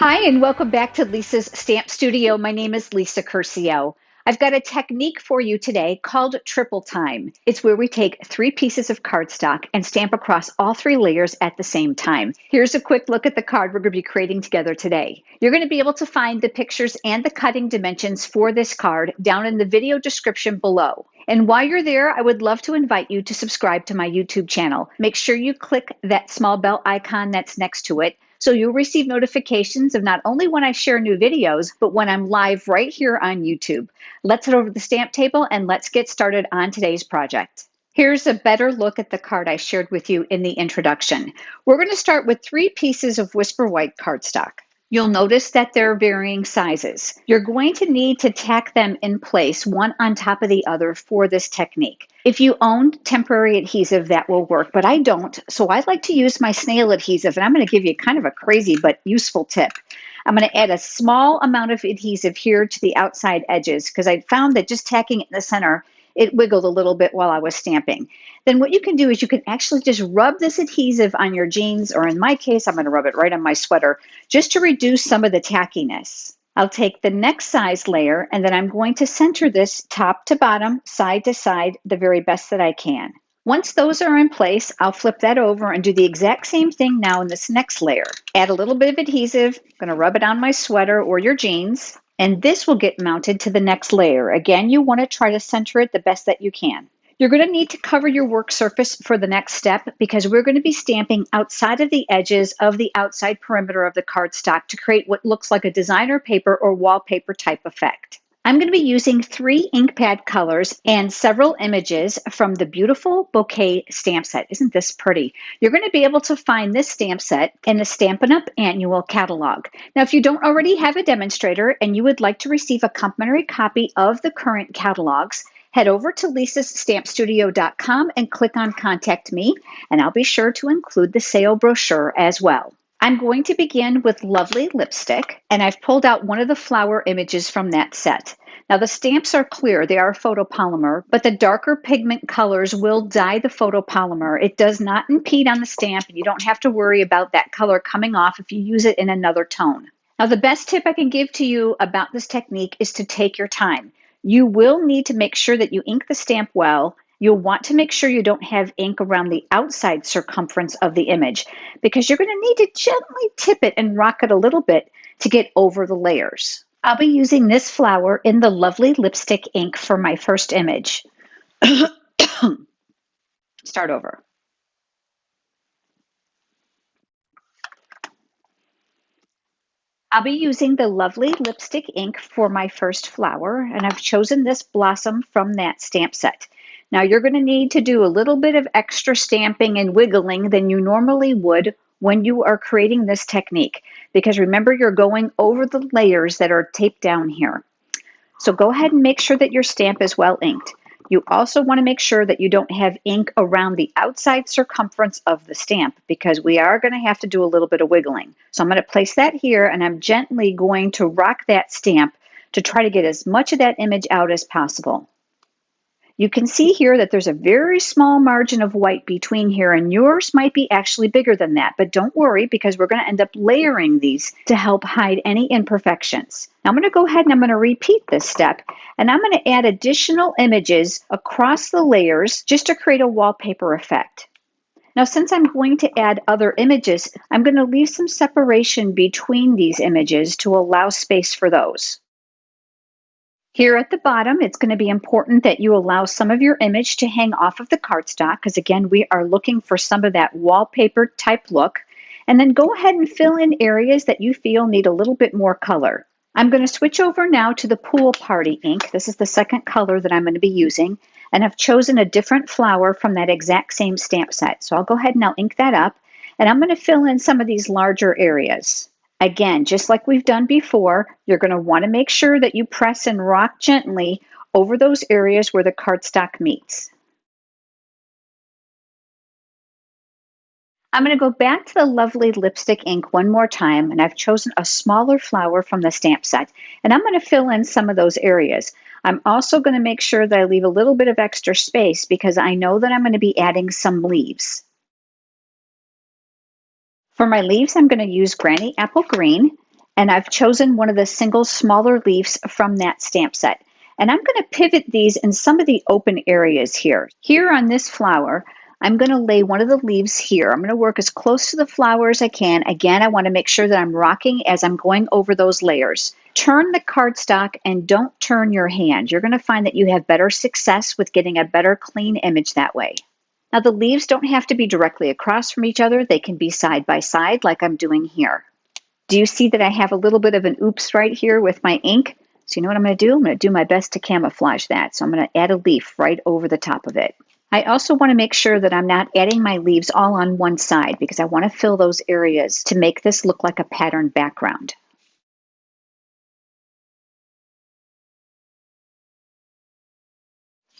Hi, and welcome back to Lisa's Stamp Studio. My name is Lisa Curcio. I've got a technique for you today called triple time. It's where we take 3 pieces of cardstock and stamp across all 3 layers at the same time. Here's a quick look at the card we're going to be creating together today. You're going to be able to find the pictures and the cutting dimensions for this card down in the video description below. And while you're there, I would love to invite you to subscribe to my YouTube channel. Make sure you click that small bell icon that's next to it, so you'll receive notifications of not only when I share new videos, but when I'm live right here on YouTube. Let's head over to the stamp table and let's get started on today's project. Here's a better look at the card I shared with you in the introduction. We're going to start with 3 pieces of Whisper White cardstock. You'll notice that they're varying sizes. You're going to need to tack them in place one on top of the other for this technique. If you own temporary adhesive, that will work, but I don't, so I like to use my snail adhesive, and I'm going to give you kind of a crazy but useful tip. I'm going to add a small amount of adhesive here to the outside edges because I found that just tacking it in the center, it wiggled a little bit while I was stamping. Then what you can do is you can actually just rub this adhesive on your jeans, or in my case, I'm going to rub it right on my sweater, just to reduce some of the tackiness. I'll take the next size layer and then I'm going to center this top to bottom, side to side, the very best that I can. Once those are in place, I'll flip that over and do the exact same thing now in this next layer. Add a little bit of adhesive, I'm going to rub it on my sweater or your jeans, and this will get mounted to the next layer. Again, you want to try to center it the best that you can. You're going to need to cover your work surface for the next step because we're going to be stamping outside of the edges of the outside perimeter of the cardstock to create what looks like a designer paper or wallpaper type effect. I'm going to be using 3 ink pad colors and several images from the beautiful bouquet stamp set. Isn't this pretty? You're going to be able to find this stamp set in the Stampin' Up! Annual catalog. Now, if you don't already have a demonstrator and you would like to receive a complimentary copy of the current catalogs, head over to lisasstampstudio.com and click on Contact Me, and I'll be sure to include the sale brochure as well. I'm going to begin with Lovely Lipstick, and I've pulled out one of the flower images from that set. Now the stamps are clear, they are photopolymer, but the darker pigment colors will dye the photopolymer. It does not impede on the stamp, and you don't have to worry about that color coming off if you use it in another tone. Now the best tip I can give to you about this technique is to take your time. You will need to make sure that you ink the stamp well. You'll want to make sure you don't have ink around the outside circumference of the image because you're going to need to gently tip it and rock it a little bit to get over the layers. I'll be using this flower in the Lovely Lipstick ink for my first image. Start over. I'll be using the Lovely Lipstick ink for my first flower, and I've chosen this blossom from that stamp set. Now you're going to need to do a little bit of extra stamping and wiggling than you normally would when you are creating this technique, because remember you're going over the layers that are taped down here. So go ahead and make sure that your stamp is well inked. You also want to make sure that you don't have ink around the outside circumference of the stamp because we are going to have to do a little bit of wiggling. So I'm going to place that here and I'm gently going to rock that stamp to try to get as much of that image out as possible. You can see here that there's a very small margin of white between here, and yours might be actually bigger than that, but don't worry because we're going to end up layering these to help hide any imperfections. Now I'm going to go ahead and I'm going to repeat this step, and I'm going to add additional images across the layers just to create a wallpaper effect. Now, since I'm going to add other images, I'm going to leave some separation between these images to allow space for those. Here at the bottom, it's going to be important that you allow some of your image to hang off of the cardstock because, again, we are looking for some of that wallpaper type look. And then go ahead and fill in areas that you feel need a little bit more color. I'm going to switch over now to the Pool Party ink. This is the second color that I'm going to be using. And I've chosen a different flower from that exact same stamp set. So I'll go ahead and I'll ink that up. And I'm going to fill in some of these larger areas. Again, just like we've done before, you're going to want to make sure that you press and rock gently over those areas where the cardstock meets. I'm going to go back to the Lovely Lipstick ink one more time, and I've chosen a smaller flower from the stamp set, and I'm going to fill in some of those areas. I'm also going to make sure that I leave a little bit of extra space because I know that I'm going to be adding some leaves. For my leaves, I'm going to use Granny Apple Green, and I've chosen one of the single smaller leaves from that stamp set. And I'm going to pivot these in some of the open areas here. Here on this flower, I'm going to lay one of the leaves here. I'm going to work as close to the flower as I can. Again, I want to make sure that I'm rocking as I'm going over those layers. Turn the cardstock and don't turn your hand. You're going to find that you have better success with getting a better clean image that way. Now the leaves don't have to be directly across from each other. They can be side by side like I'm doing here. Do you see that I have a little bit of an oops right here with my ink? So you know what I'm going to do? I'm going to do my best to camouflage that. So I'm going to add a leaf right over the top of it. I also want to make sure that I'm not adding my leaves all on one side because I want to fill those areas to make this look like a patterned background.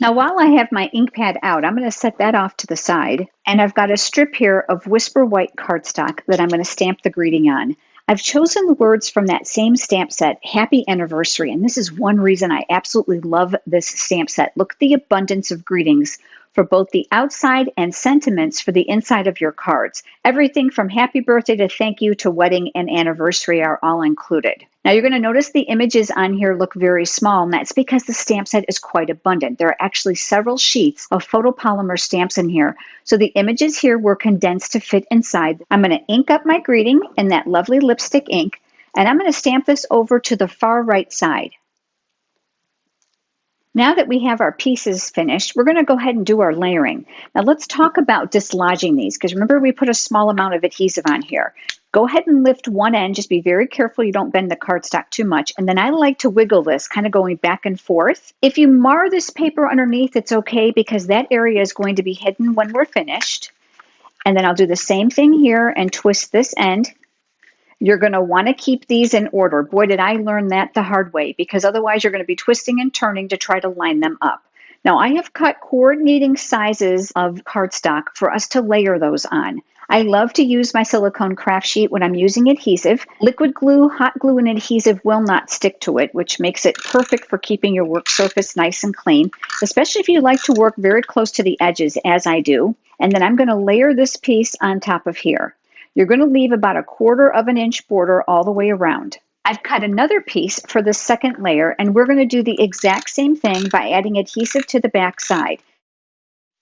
Now while I have my ink pad out, I'm going to set that off to the side. And I've got a strip here of Whisper White cardstock that I'm going to stamp the greeting on. I've chosen the words from that same stamp set, Happy Anniversary, and this is one reason I absolutely love this stamp set. Look at the abundance of greetings for both the outside and sentiments for the inside of your cards. Everything from happy birthday to thank you to wedding and anniversary are all included. Now you're going to notice the images on here look very small, and that's because the stamp set is quite abundant. There are actually several sheets of photopolymer stamps in here, so the images here were condensed to fit inside. I'm going to ink up my greeting in that lovely lipstick ink, and I'm going to stamp this over to the far right side. Now that we have our pieces finished, we're going to go ahead and do our layering. Now let's talk about dislodging these, because remember we put a small amount of adhesive on here. Go ahead and lift one end. Just be very careful you don't bend the cardstock too much. And then I like to wiggle this, kind of going back and forth. If you mar this paper underneath, it's okay because that area is going to be hidden when we're finished. And then I'll do the same thing here and twist this end. You're going to want to keep these in order. Boy, did I learn that the hard way, because otherwise you're going to be twisting and turning to try to line them up. Now I have cut coordinating sizes of cardstock for us to layer those on. I love to use my silicone craft sheet when I'm using adhesive. Liquid glue, hot glue, and adhesive will not stick to it, which makes it perfect for keeping your work surface nice and clean, especially if you like to work very close to the edges, as I do. And then I'm going to layer this piece on top of here. You're going to leave about 1/4 of an inch border all the way around. I've cut another piece for the second layer, and we're going to do the exact same thing by adding adhesive to the back side.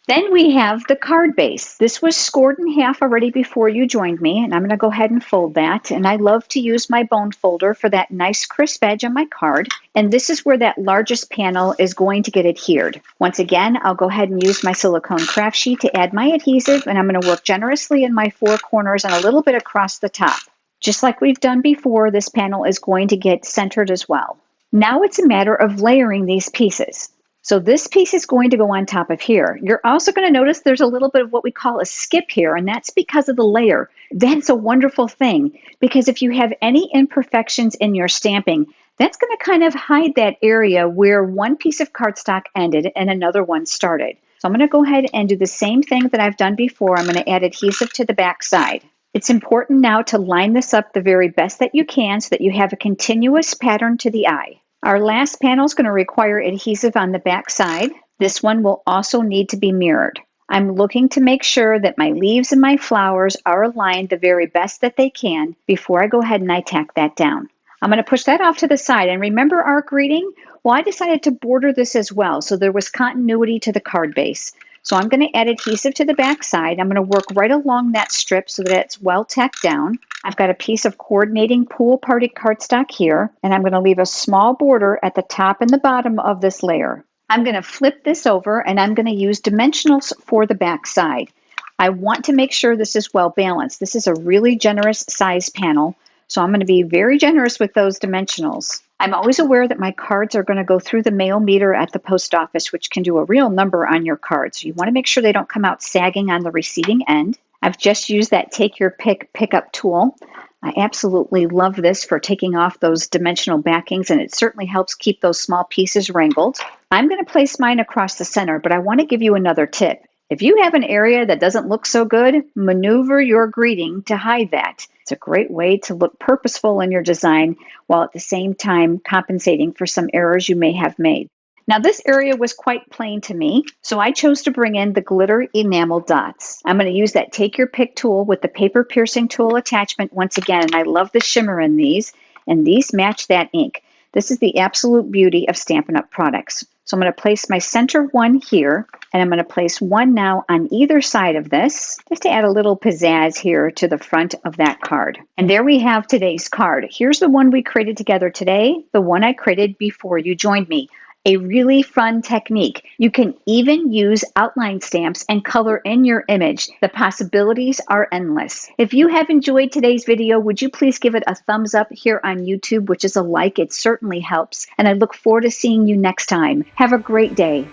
Then we have the card base. This was scored in half already before you joined me, and I'm going to go ahead and fold that. And I love to use my bone folder for that nice crisp edge on my card. And this is where that largest panel is going to get adhered. Once again, I'll go ahead and use my silicone craft sheet to add my adhesive, and I'm going to work generously in my 4 corners and a little bit across the top. Just like we've done before, this panel is going to get centered as well. Now it's a matter of layering these pieces. So this piece is going to go on top of here. You're also going to notice there's a little bit of what we call a skip here, and that's because of the layer. That's a wonderful thing, because if you have any imperfections in your stamping, that's going to kind of hide that area where one piece of cardstock ended and another one started. So I'm going to go ahead and do the same thing that I've done before. I'm going to add adhesive to the back side. It's important now to line this up the very best that you can so that you have a continuous pattern to the eye. Our last panel is going to require adhesive on the back side. This one will also need to be mirrored. I'm looking to make sure that my leaves and my flowers are aligned the very best that they can before I go ahead and I tack that down. I'm going to push that off to the side. And remember our greeting? Well, I decided to border this as well, so there was continuity to the card base. So I'm going to add adhesive to the back side. I'm going to work right along that strip so that it's well tacked down. I've got a piece of coordinating pool party cardstock here, and I'm going to leave a small border at the top and the bottom of this layer. I'm going to flip this over, and I'm going to use dimensionals for the back side. I want to make sure this is well balanced. This is a really generous size panel, so I'm going to be very generous with those dimensionals. I'm always aware that my cards are going to go through the mail meter at the post office, which can do a real number on your cards. So you want to make sure they don't come out sagging on the receiving end. I've just used that Take Your Pick pickup tool. I absolutely love this for taking off those dimensional backings, and it certainly helps keep those small pieces wrangled. I'm going to place mine across the center, but I want to give you another tip. If you have an area that doesn't look so good, maneuver your greeting to hide that. It's a great way to look purposeful in your design while at the same time compensating for some errors you may have made. Now this area was quite plain to me, so I chose to bring in the glitter enamel dots. I'm going to use that Take Your Pick tool with the paper piercing tool attachment once again, and I love the shimmer in these. and these match that ink. This is the absolute beauty of Stampin' Up! Products. So I'm going to place my center one here, and I'm going to place one now on either side of this, just to add a little pizzazz here to the front of that card. And there we have today's card. Here's the one we created together today, the one I created before you joined me. A really fun technique. You can even use outline stamps and color in your image. The possibilities are endless. If you have enjoyed today's video, would you please give it a thumbs up here on YouTube, which is a like. It certainly helps. And I look forward to seeing you next time. Have a great day.